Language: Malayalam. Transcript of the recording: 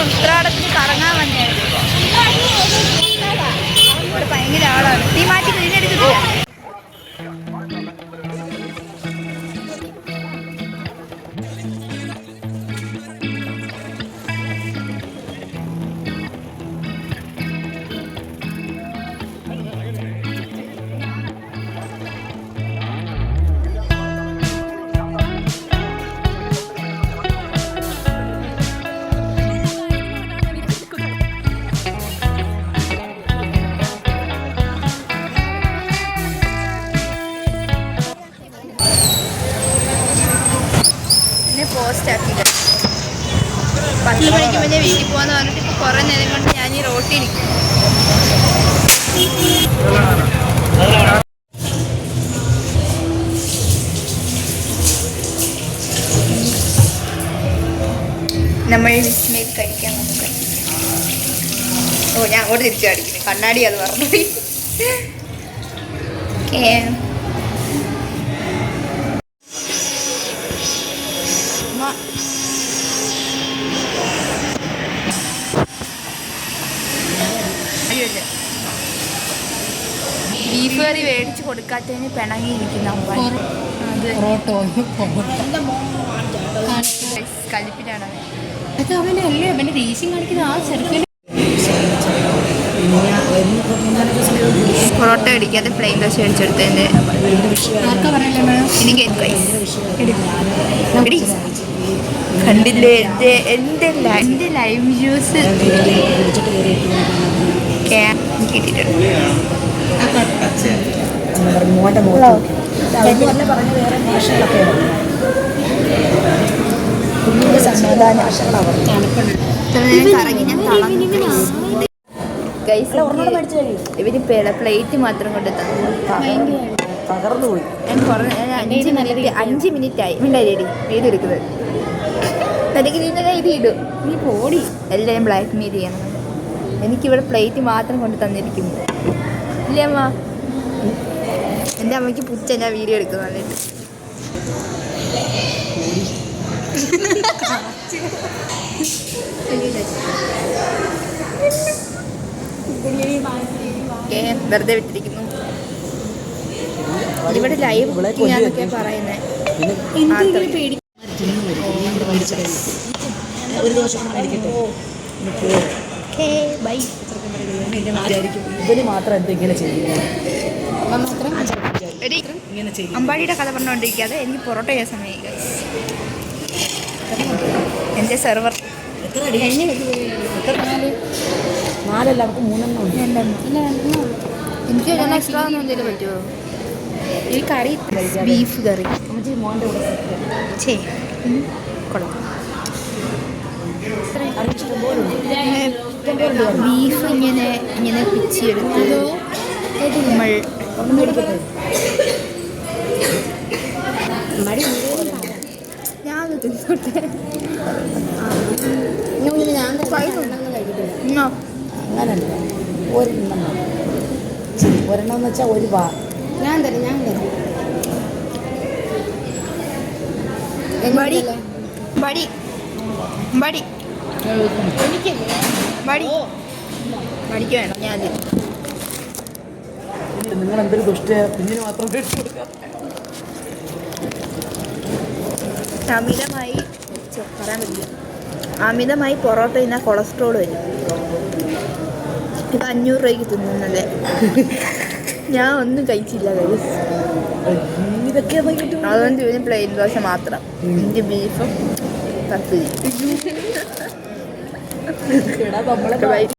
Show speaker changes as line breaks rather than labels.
ഉത്രാടത്തിന് കറങ്ങാൻ വന്നെയായിരുന്നു. ഇവിടെ ഭയങ്കര ആളാണ്. തീ മാറ്റി ക്ലീനെടുക്കുന്നില്ല. പോസ്റ്റ് ആക്കില്ല. 10 മണിക്ക് മുന്നേ വീട്ടിൽ പോകാന്ന് പറഞ്ഞിട്ട് ഇപ്പോൾ കുറേ നേരം കൊണ്ട് ഞാൻ ഈ റോട്ടിൽ നിൽക്കും. നമ്മൾ വിസ്മയിൽ കഴിക്കാൻ നമുക്ക്. ഓ, ഞാൻ അങ്ങോട്ട് തിരിച്ചു കാണിക്കുന്നു. കണ്ണാടി അത് മറന്നുപോയി. ഓക്കേ, ബീഫ് കറി മേടിച്ച് കൊടുക്കാത്തതിന് പിണങ്ങിയിരിക്കുന്ന കലിപ്പിലാണ്. പൊറോട്ട അടിക്കാതെ പ്ലെയിൻ ദോശ മേടിച്ചെടുത്തതിൻ്റെ എനിക്ക് കണ്ടില്ലേ എൻ്റെ ലൈവ് ജ്യൂസ് കിട്ടിയിട്ടുണ്ട്. ഇവര് പ്ലേറ്റ് മാത്രം കൊണ്ട് തകർന്നുപോയി. ഞാൻ 5 മിനിറ്റായി മിണ്ടായി വീഡിയോ എടുക്കുന്നത്. എനിക്ക് ഇത് ഇടും. നീ പോടി. എല്ലാവരും ബ്ലാക്ക് മെയിൽ ചെയ്യണം. എനിക്കിവിടെ പ്ലേറ്റ് മാത്രം കൊണ്ട് തന്നിരിക്കുന്നു. ഇല്ലേ അമ്മ? എൻ്റെ അമ്മയ്ക്ക് പുച്ച ഞാൻ വീഡിയോ എടുക്കുന്നത്. വെറുതെ വിട്ടിരിക്കുന്നു. ഇവിടെ ലൈവ് ബുക്കിംഗ് പറയുന്നത്.
ഇവര് മാത്രം എന്തെങ്കിലും ചെയ്യുന്നു.
അമ്പാടിയുടെ കഥ പറഞ്ഞുകൊണ്ടിരിക്കാതെ എനിക്ക് പൊറോട്ട ചെയ്യാൻ സമയം. എൻ്റെ സെർവർ
നാലല്ല, നമുക്ക് 3 ഉണ്ട്.
എനിക്ക് എക്സ്ട്രാ ഒന്നും എന്തെങ്കിലും പറ്റുമോ? ഈ കറി ബീഫ് കറി കൊള്ളാം. ബീഫ് ഇങ്ങനെ പിച്ചിയെടുത്ത് നമ്മൾ ഞാൻ തിന്നോട്ടെ.
അങ്ങനല്ല, ഒരെണ്ണം വെച്ചാൽ ഒരു ബാ. ഞാൻ തരാം.
മടിക്ക് വേണം. ഞാൻ
നിങ്ങൾ എന്തൊരു ദുഷ്ട കുഞ്ഞിന് മാത്രം മേടിച്ചു കൊടുക്കാം.
അമിതമായി പറയാൻ പറ്റില്ല. അമിതമായി പൊറോട്ട തിന്നാൽ കൊളസ്ട്രോൾ വരും. ഇത് 500 രൂപയ്ക്ക് തിന്നുന്നല്ലേ. ഞാൻ ഒന്നും കഴിച്ചില്ല. അതുകൊണ്ട് ഇതിന് പ്ലെയിൻ ദോശ മാത്രം. എനിക്ക് ബീഫും പത്തിരി.